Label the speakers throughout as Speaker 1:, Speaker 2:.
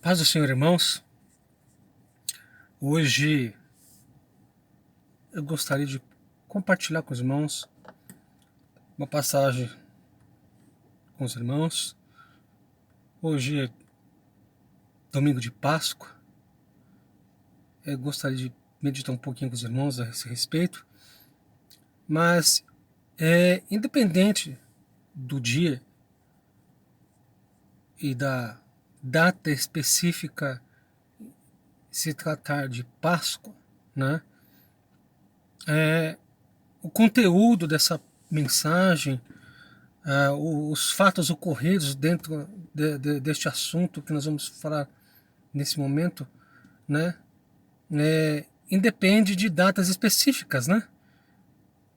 Speaker 1: Paz do Senhor, irmãos. Hoje eu gostaria de compartilhar com os irmãos uma passagem com os irmãos. Hoje é domingo de Páscoa. Eu gostaria de meditar um pouquinho com os irmãos a esse respeito. Mas independente do dia e da data específica, se tratar de Páscoa, né? O conteúdo dessa mensagem, os fatos ocorridos dentro deste assunto que nós vamos falar nesse momento, né? Independe de datas específicas, né?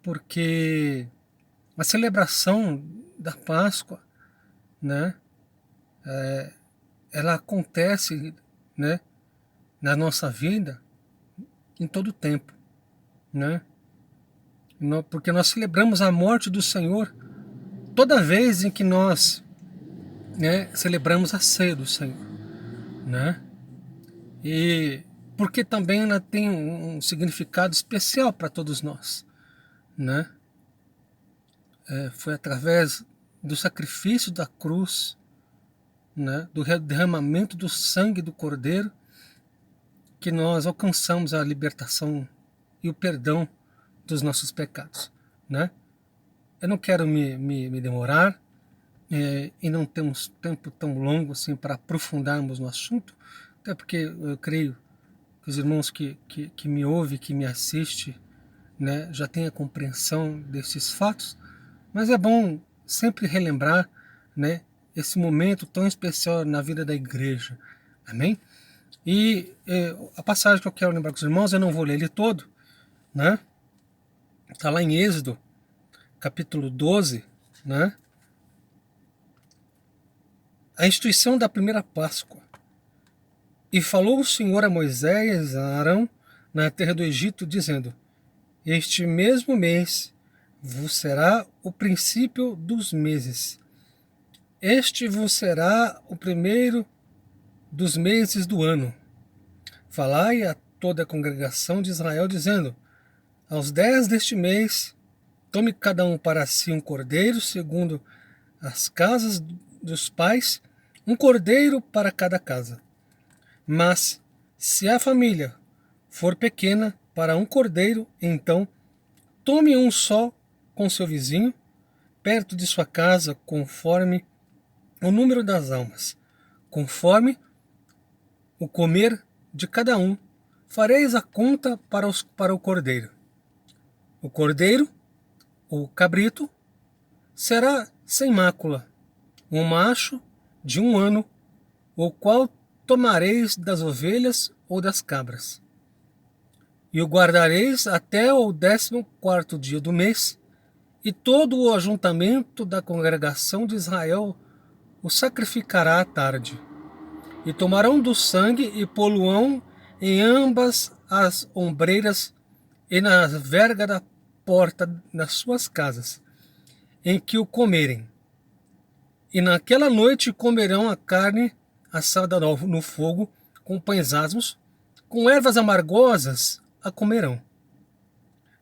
Speaker 1: Porque a celebração da Páscoa, né? Ela acontece, né? Na nossa vida em todo o tempo, né? Porque nós celebramos a morte do Senhor toda vez em que nós, né, celebramos a ceia do Senhor, né? E porque também ela tem um significado especial para todos nós, né? Foi através do sacrifício da cruz, né, do derramamento do sangue do Cordeiro, que nós alcançamos a libertação e o perdão dos nossos pecados, né? Eu não quero me demorar, e não temos tempo tão longo assim para aprofundarmos no assunto, até porque eu creio que os irmãos que me ouvem, que me assistem, né, já têm a compreensão desses fatos, mas é bom sempre relembrar, né, esse momento tão especial na vida da igreja. Amém? E a passagem que eu quero lembrar com os irmãos, eu não vou ler ele todo, né? Está lá em Êxodo, capítulo 12, né? A instituição da primeira Páscoa. E falou o Senhor a Moisés e a Arão na terra do Egito, dizendo: Este mesmo mês vos será o princípio dos meses. Este vos será o primeiro dos meses do ano. Falai a toda a congregação de Israel, dizendo: Aos 10 deste mês, tome cada um para si um cordeiro, segundo as casas dos pais, um cordeiro para cada casa. Mas, se a família for pequena para um cordeiro, então tome um só com seu vizinho, perto de sua casa, conforme o número das almas, conforme o comer de cada um, fareis a conta para o cordeiro. O cordeiro, ou cabrito, será sem mácula, um macho de 1 ano, o qual tomareis das ovelhas ou das cabras. E o guardareis até o 14º dia do mês, e todo o ajuntamento da congregação de Israel o sacrificará à tarde. E tomarão do sangue e poluão em ambas as ombreiras e na verga da porta das suas casas, em que o comerem. E naquela noite comerão a carne assada no fogo, com pães asmos, com ervas amargosas a comerão.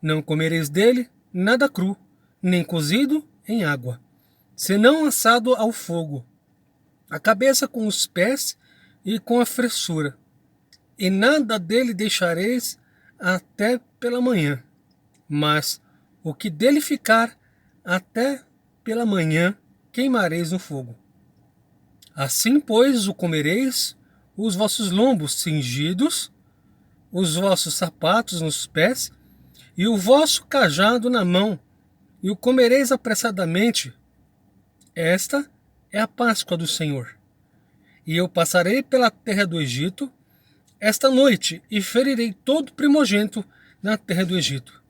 Speaker 1: Não comereis dele nada cru, nem cozido em água, senão assado ao fogo, a cabeça com os pés e com a fressura. E nada dele deixareis até pela manhã, mas o que dele ficar até pela manhã queimareis no fogo. Assim, pois, o comereis, os vossos lombos cingidos, os vossos sapatos nos pés, e o vosso cajado na mão, e o comereis apressadamente. Esta é a Páscoa do Senhor. E eu passarei pela terra do Egito esta noite, e ferirei todo primogênito na terra do Egito,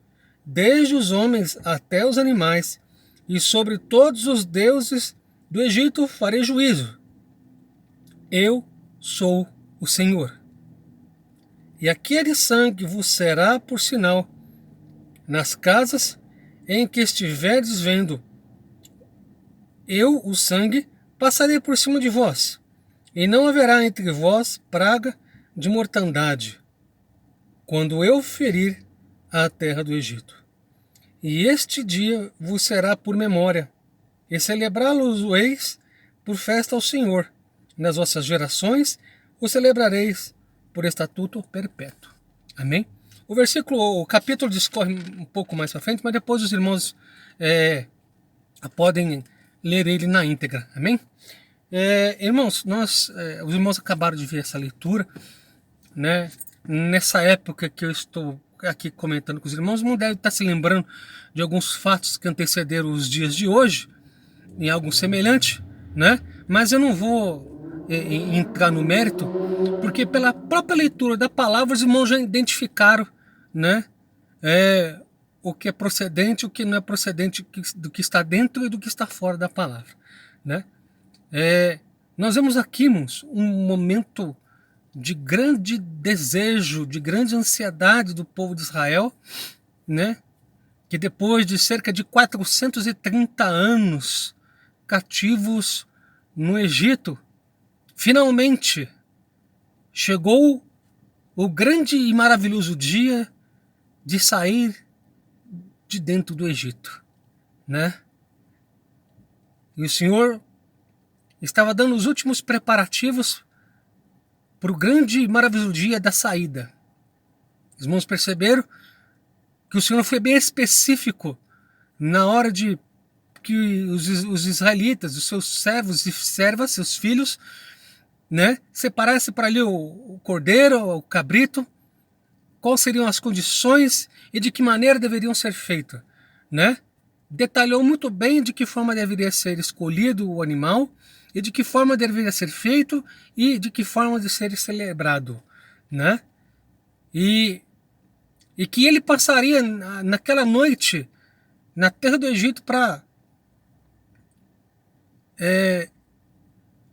Speaker 1: desde os homens até os animais, e sobre todos os deuses do Egito farei juízo. Eu sou o Senhor. E aquele sangue vos será por sinal nas casas em que estiverdes vendo. Eu, o sangue, passarei por cima de vós, E não haverá entre vós praga de mortandade, quando eu ferir a terra do Egito. E este dia vos será por memória, e celebrá-lo-eis por festa ao Senhor. Nas vossas gerações o celebrareis por estatuto perpétuo. Amém? O capítulo discorre um pouco mais para frente, mas depois os irmãos podem ler ele na íntegra. Amém? Irmãos, os irmãos acabaram de ver essa leitura, né? Nessa época que eu estou aqui comentando com os irmãos, não deve estar se lembrando de alguns fatos que antecederam os dias de hoje, em algo semelhante, né? Mas eu não vou entrar no mérito, porque pela própria leitura da palavra os irmãos já identificaram, né? O que é procedente, o que não é procedente, do que está dentro e do que está fora da palavra, né? Nós vemos aqui, irmãos, um momento de grande desejo, de grande ansiedade do povo de Israel, né? Que depois de cerca de 430 anos cativos no Egito, finalmente chegou o grande e maravilhoso dia de sair de dentro do Egito, né? E o Senhor estava dando os últimos preparativos para o grande e maravilhoso dia da saída. Os irmãos perceberam que o Senhor foi bem específico na hora de que os israelitas, os seus servos e servas, seus filhos, né, separassem para ali o cordeiro, o cabrito, quais seriam as condições e de que maneira deveriam ser feitas, né? Detalhou muito bem de que forma deveria ser escolhido o animal e de que forma deveria ser feito e de que forma de ser celebrado, né? E que ele passaria naquela noite na terra do Egito para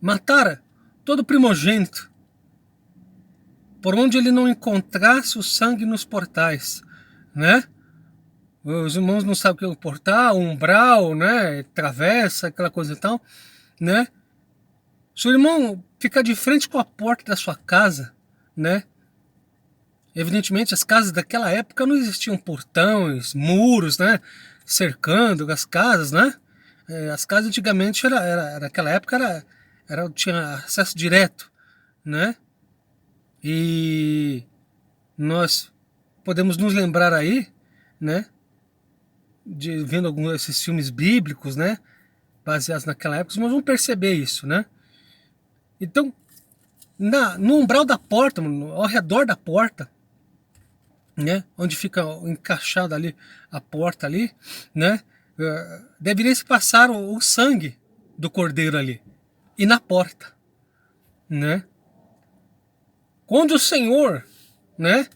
Speaker 1: matar todo primogênito, por onde ele não encontrasse o sangue nos portais, né? Os irmãos não sabem o que é um portal, um umbral, né? Travessa, aquela coisa e tal, né? Se o irmão ficar de frente com a porta da sua casa, né? Evidentemente, as casas daquela época não existiam portões, muros, né? Cercando as casas, né? As casas antigamente naquela época tinha acesso direto, né? E nós podemos nos lembrar aí, né? De vendo alguns desses filmes bíblicos, né? Baseados naquela época, mas vamos perceber isso, né? Então, no umbral da porta, ao redor da porta, né? Onde fica encaixada ali a porta ali, né? Deveria se passar o sangue do cordeiro ali e na porta, né? Quando o Senhor, né?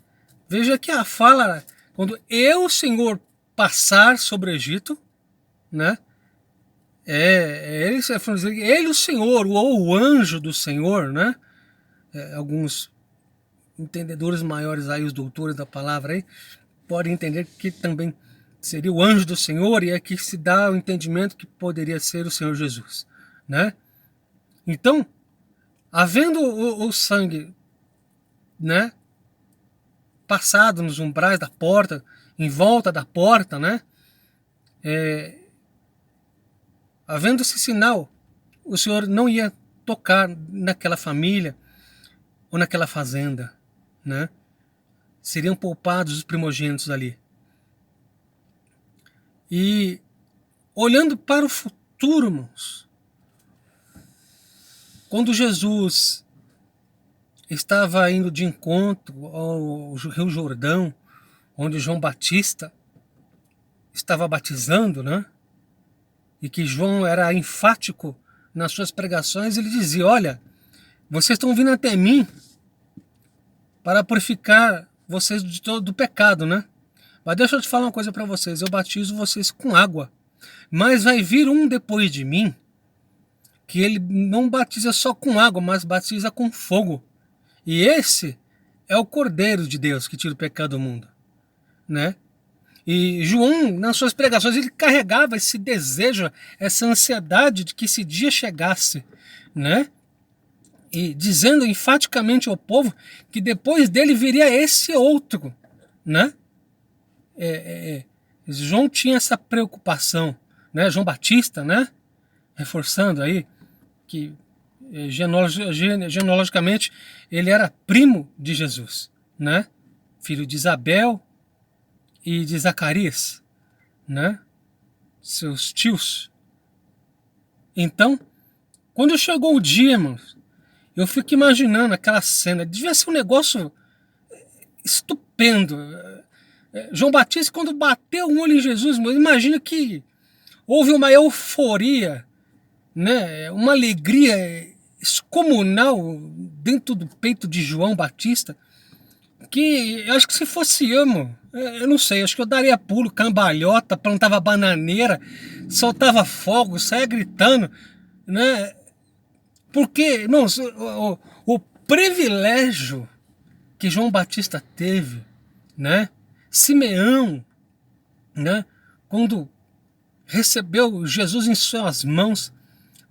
Speaker 1: Veja que a fala, quando eu, Senhor, passar sobre o Egito, né? Ele, o Senhor, ou o anjo do Senhor, né? Alguns entendedores maiores aí, os doutores da palavra aí, podem entender que também seria o anjo do Senhor, e é que se dá o entendimento que poderia ser o Senhor Jesus, né? Então, havendo o sangue, né, passado nos umbrais da porta, em volta da porta, né, havendo esse sinal, o Senhor não ia tocar naquela família ou naquela fazenda, né? Seriam poupados os primogênitos ali. E olhando para o futuro, irmãos, quando Jesus estava indo de encontro ao Rio Jordão, onde João Batista estava batizando, né? E que João era enfático nas suas pregações, ele dizia: olha, vocês estão vindo até mim para purificar vocês de todo o pecado, né? Mas deixa eu te falar uma coisa para vocês, eu batizo vocês com água, mas vai vir um depois de mim, que ele não batiza só com água, mas batiza com fogo. E esse é o Cordeiro de Deus que tira o pecado do mundo, né? E João, nas suas pregações, ele carregava esse desejo, essa ansiedade de que esse dia chegasse, né? e dizendo enfaticamente ao povo que depois dele viria esse outro, né? João tinha essa preocupação, né? João Batista, né? Reforçando aí que genealogicamente ele era primo de Jesus, né? Filho de Isabel e de Zacarias, né? Seus tios. Então, quando chegou o dia, irmãos, eu fico imaginando aquela cena. Devia ser um negócio estupendo. João Batista, quando bateu o olho em Jesus, imagina que houve uma euforia, né? Uma alegria excomunal dentro do peito de João Batista, que eu acho que se fosse eu não sei, acho que eu daria pulo, cambalhota, plantava bananeira, soltava fogo, saia gritando, né? Porque, irmãos, o privilégio que João Batista teve, né? Simeão, né? Quando recebeu Jesus em suas mãos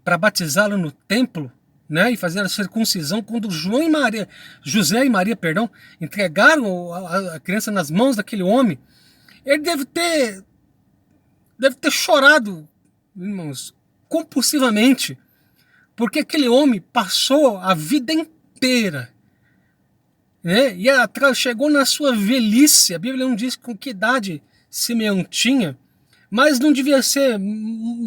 Speaker 1: para batizá-lo no templo, né? E fazer a circuncisão, quando José e Maria, perdão, entregaram a criança nas mãos daquele homem, ele deve ter chorado, irmãos, compulsivamente, porque aquele homem passou a vida inteira, né? E chegou na sua velhice. A Bíblia não diz com que idade Simeão tinha, mas não devia ser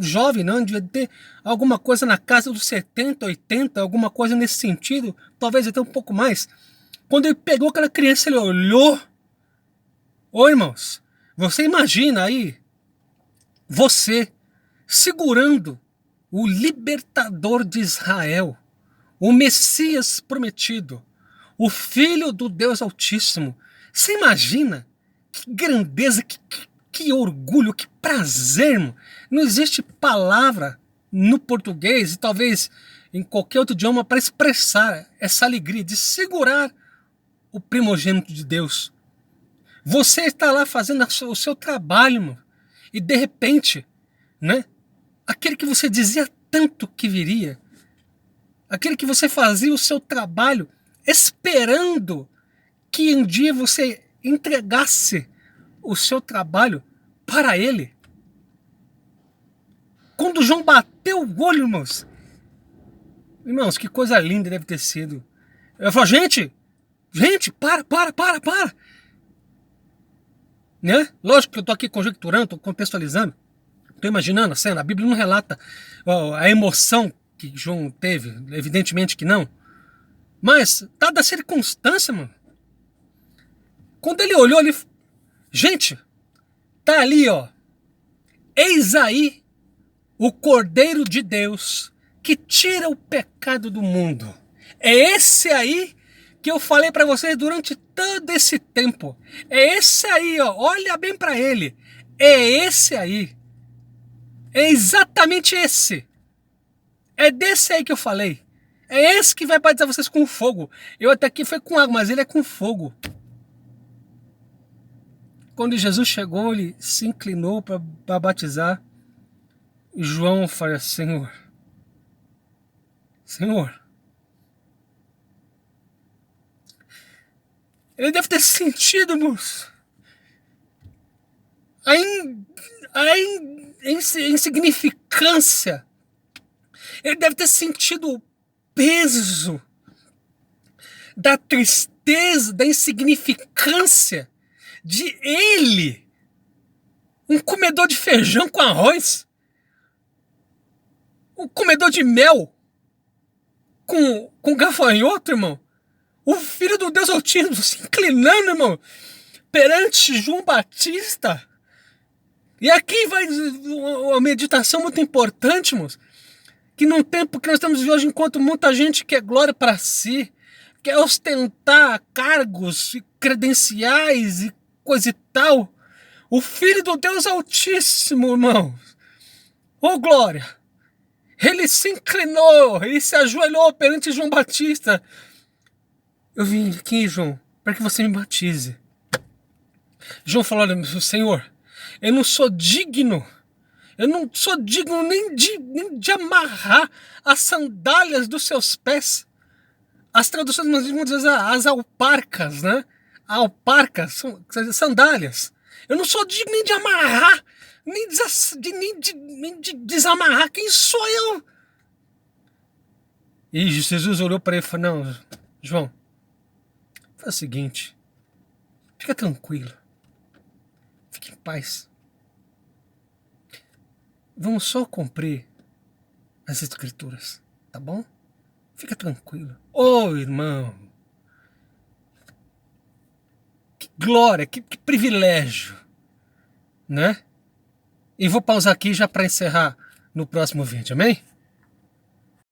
Speaker 1: jovem, não. Devia ter alguma coisa na casa dos 70, 80, alguma coisa nesse sentido, talvez até um pouco mais. Quando ele pegou aquela criança, ele olhou. Ô, irmãos, você imagina aí, você segurando o libertador de Israel, o Messias prometido, o Filho do Deus Altíssimo. Você imagina que grandeza, que orgulho, que prazer, irmão. Não existe palavra no português e talvez em qualquer outro idioma para expressar essa alegria de segurar o primogênito de Deus. Você está lá fazendo o seu trabalho, irmão, e de repente, né? Aquele que você dizia tanto que viria, aquele que você fazia o seu trabalho esperando que um dia você entregasse o seu trabalho para ele. Quando João bateu o olho, irmãos, que coisa linda deve ter sido. Eu falo, gente, para. Né? Lógico que eu estou aqui conjecturando, estou contextualizando. Estou imaginando a cena. A Bíblia não relata a emoção que João teve. Evidentemente que não. Mas, dada a circunstância, mano. Quando ele olhou ali... Gente, tá ali, ó. Eis aí o Cordeiro de Deus que tira o pecado do mundo. É esse aí que eu falei para vocês durante todo esse tempo. É esse aí, ó. Olha bem para ele. É esse aí. É exatamente esse. É desse aí que eu falei. É esse que vai batizar vocês com fogo. Eu até aqui foi com água, mas ele é com fogo. Quando Jesus chegou, ele se inclinou para batizar. E João falou, Senhor. Ele deve ter sentido, moço, a insignificância. Ele deve ter sentido o peso da tristeza, da insignificância de ele, um comedor de feijão com arroz, um comedor de mel com gafanhoto, irmão. O Filho do Deus Altíssimo se inclinando, irmão, perante João Batista. E aqui vai uma meditação muito importante, irmãos, que num tempo que nós estamos hoje, enquanto muita gente quer glória para si, quer ostentar cargos e credenciais e coisa e tal, o Filho do Deus Altíssimo, irmão, ô glória, ele se inclinou, ele se ajoelhou perante João Batista. Eu vim aqui, João, para que você me batize. João falou, olha, Senhor, eu não sou digno nem de amarrar as sandálias dos seus pés. As traduções vão dizer as alparcas, né? Alparcas são sandálias. Eu não sou digno nem de amarrar, nem de desamarrar. Quem sou eu? E Jesus olhou para ele e falou: não, João, faz o seguinte, fica tranquilo, fique em paz. Vamos só cumprir as escrituras, tá bom? Fica tranquilo. Ô, irmão, que glória, que privilégio, né? E vou pausar aqui já para encerrar no próximo vídeo, amém?